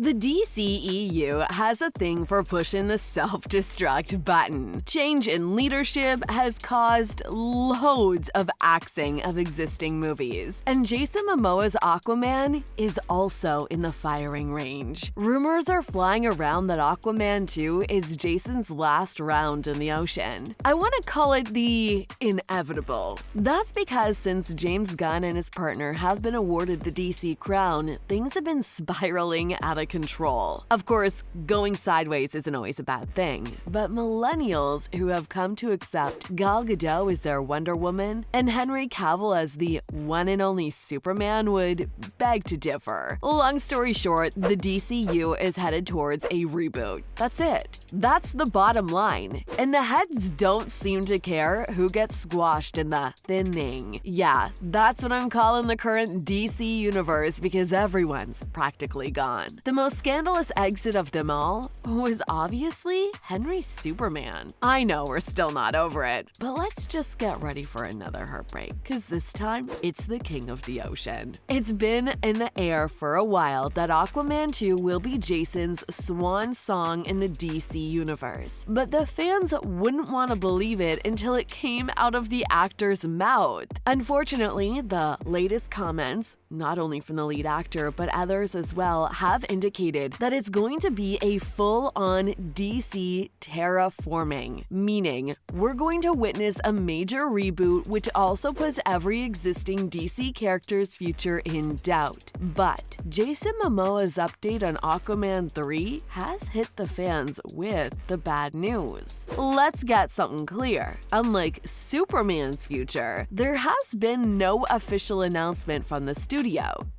The DCEU has a thing for pushing the self-destruct button. Change in leadership has caused loads of axing of existing movies, and Jason Momoa's Aquaman is also in the firing range. Rumors are flying around that Aquaman 2 is Jason's last round in the ocean. I want to call it the inevitable. That's because since James Gunn and his partner have been awarded the DC crown, things have been spiraling out of control. Of course, going sideways isn't always a bad thing, but millennials who have come to accept Gal Gadot as their Wonder Woman and Henry Cavill as the one and only Superman would beg to differ. Long story short, the DCU is headed towards a reboot. That's it. That's the bottom line. And the heads don't seem to care who gets squashed in the thinning. Yeah, that's what I'm calling the current DC universe because everyone's practically gone. The most scandalous exit of them all was obviously Henry's Superman. I know we're still not over it, but let's just get ready for another heartbreak, because this time it's the king of the ocean. It's been in the air for a while that Aquaman 2 will be Jason's swan song in the DC universe, but the fans wouldn't want to believe it until it came out of the actor's mouth. Unfortunately, the latest comments, not only from the lead actor but others as well, have indicated that it's going to be a full-on DC terraforming, meaning we're going to witness a major reboot which also puts every existing DC character's future in doubt. But Jason Momoa's update on Aquaman 3 has hit the fans with the bad news. Let's get something clear. Unlike Superman's future, there has been no official announcement from the studio.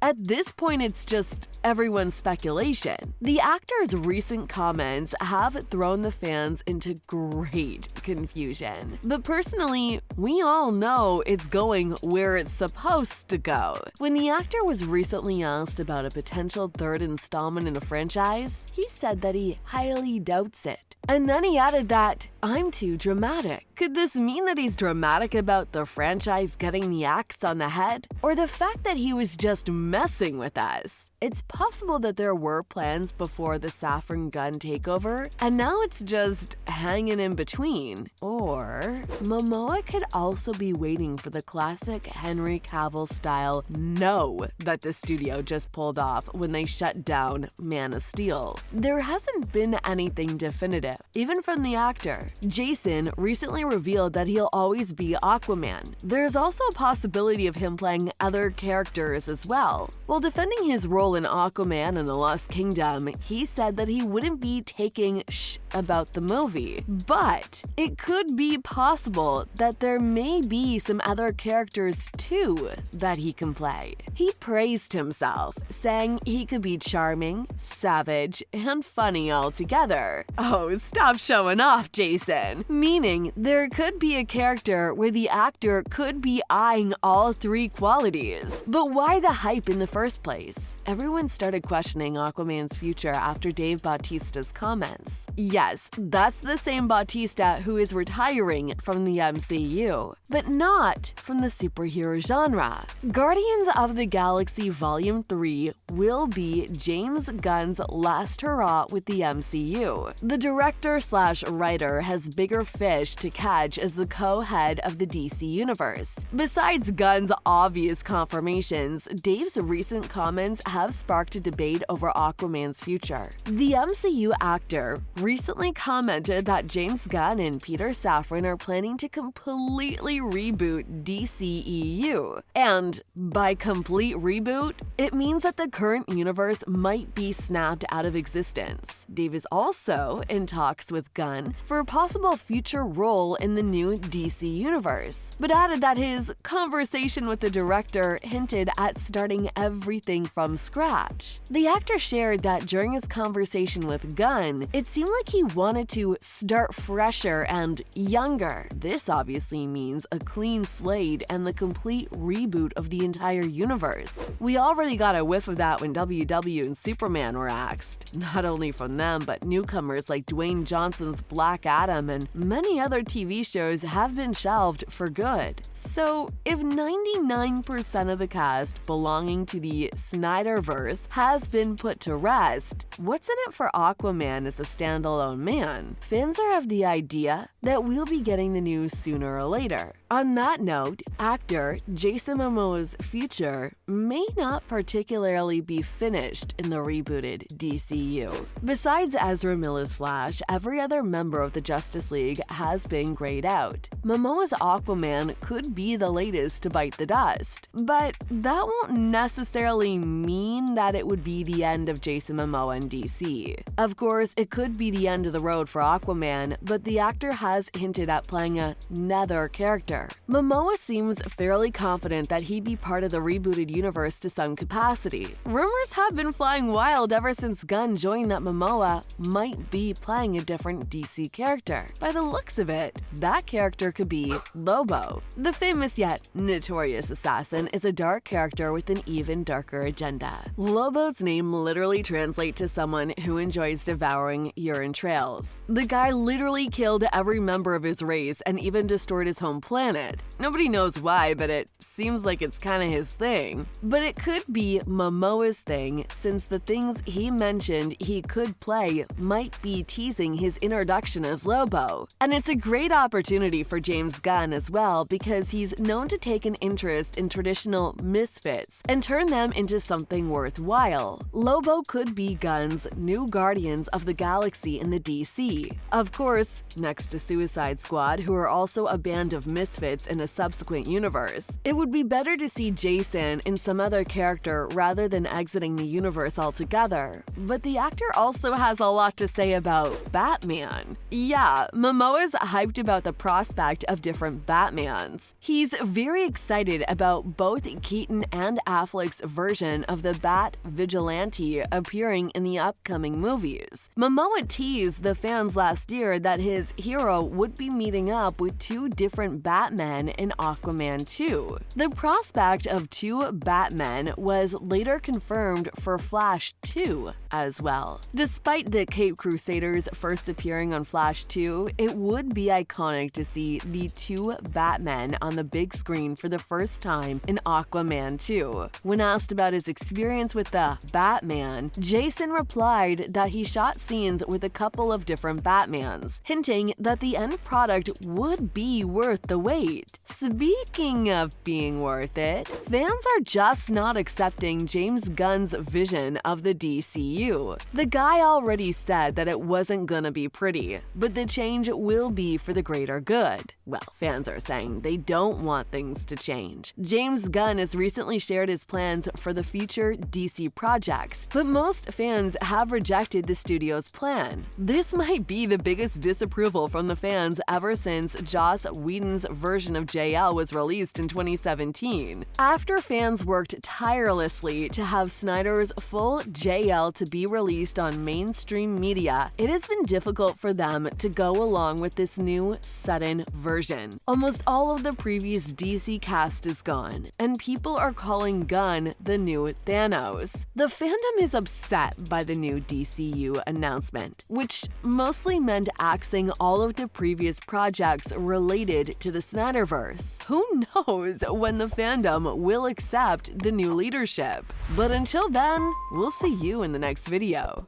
At this point, it's just everyone's speculation. The actor's recent comments have thrown the fans into great confusion. But personally, we all know it's going where it's supposed to go. When the actor was recently asked about a potential third installment in a franchise, he said that he highly doubts it. And then he added that, "I'm too dramatic." Could this mean that he's dramatic about the franchise getting the axe on the head? Or the fact that he was just messing with us? It's possible that there were plans before the Safran Gunn takeover, and now it's just hanging in between. Or Momoa could also be waiting for the classic Henry Cavill style no that the studio just pulled off when they shut down Man of Steel. There hasn't been anything definitive, even from the actor. Jason recently revealed that he'll always be Aquaman. There's also a possibility of him playing other characters as well. While defending his role in Aquaman and the Lost Kingdom, he said that he wouldn't be taking about the movie. But it could be possible that there may be some other characters too that he can play. He praised himself, saying he could be charming, savage, and funny all together. Oh, stop showing off, Jason. Meaning, there could be a character where the actor could be eyeing all three qualities. But why the hype in the first place? Everyone started questioning Aquaman's future after Dave Bautista's comments. Yes, that's the same Bautista who is retiring from the MCU, but not from the superhero genre. Guardians of the Galaxy Volume 3 will be James Gunn's last hurrah with the MCU. The director/writer has bigger fish to catch as the co-head of the DC Universe. Besides Gunn's obvious confirmations, Dave's recent comments have sparked a debate over Aquaman's future. The MCU actor recently commented that James Gunn and Peter Safran are planning to completely reboot DCEU. And by complete reboot, it means that the current universe might be snapped out of existence. Dave is also in talks with Gunn for a possible future role in the new DC universe, but added that his conversation with the director hinted at starting everything from scratch. The actor shared that during his conversation with Gunn, it seemed like he he wanted to start fresher and younger. This obviously means a clean slate and the complete reboot of the entire universe. We already got a whiff of that when WW and Superman were axed. Not only from them, but newcomers like Dwayne Johnson's Black Adam and many other TV shows have been shelved for good. So, if 99% of the cast belonging to the Snyderverse has been put to rest, what's in it for Aquaman as a standalone man? Fans are of the idea that we'll be getting the news sooner or later. On that note, actor Jason Momoa's future may not particularly be finished in the rebooted DCU. Besides Ezra Miller's Flash, every other member of the Justice League has been grayed out. Momoa's Aquaman could be the latest to bite the dust, but that won't necessarily mean that it would be the end of Jason Momoa in DC. Of course, it could be the end of the road for Aquaman, but the actor has hinted at playing another character. Momoa seems fairly confident that he'd be part of the rebooted universe to some capacity. Rumors have been flying wild ever since Gunn joined that Momoa might be playing a different DC character. By the looks of it, that character could be Lobo. The famous yet notorious assassin is a dark character with an even darker agenda. Lobo's name literally translates to someone who enjoys devouring urine trails. The guy literally killed every member of his race and even destroyed his home planet. Nobody knows why, but it seems like it's kinda his thing. But it could be Momoa's thing, since the things he mentioned he could play might be teasing his introduction as Lobo. And it's a great opportunity for James Gunn as well, because he's known to take an interest in traditional misfits and turn them into something worthwhile. Lobo could be Gunn's new Guardians of the Galaxy in the DC. Of course, next to Suicide Squad, who are also a band of misfits in a subsequent universe. It would be better to see Jason in some other character rather than exiting the universe altogether. But the actor also has a lot to say about Batman. Yeah, Momoa's hyped about the prospect of different Batmans. He's very excited about both Keaton and Affleck's version of the Bat Vigilante appearing in the upcoming movies. Momoa teased the fans last year that his hero would be meeting up with two different Batmen in Aquaman 2. The prospect of two Batmen was later confirmed for Flash 2 as well. Despite the Cape Crusaders first appearing on Flash 2, it would be iconic to see the two Batmen on the big screen for the first time in Aquaman 2. When asked about his experience with the Batman, Jason replied that he shot scenes with a couple of different Batmans, hinting that the end product would be worth the wait. Speaking of being worth it, fans are just not accepting James Gunn's vision of the DCU. The guy already said that it wasn't gonna be pretty, but the change will be for the greater good. Well, fans are saying they don't want things to change. James Gunn has recently shared his plans for the future DC projects, but most fans have rejected the studio's plan. This might be the biggest disapproval from the fans ever since Joss Whedon's version of JL was released in 2017. After fans worked tirelessly to have Snyder's full JL to be released on mainstream media, it has been difficult for them to go along with this new, sudden version. Almost all of the previous DC cast is gone, and people are calling Gunn the new Thanos. The fandom is upset by the new DCU announcement, which mostly meant axing all of the previous projects related to the Snyderverse. Who knows when the fandom will accept the new leadership? But until then, we'll see you in the next video.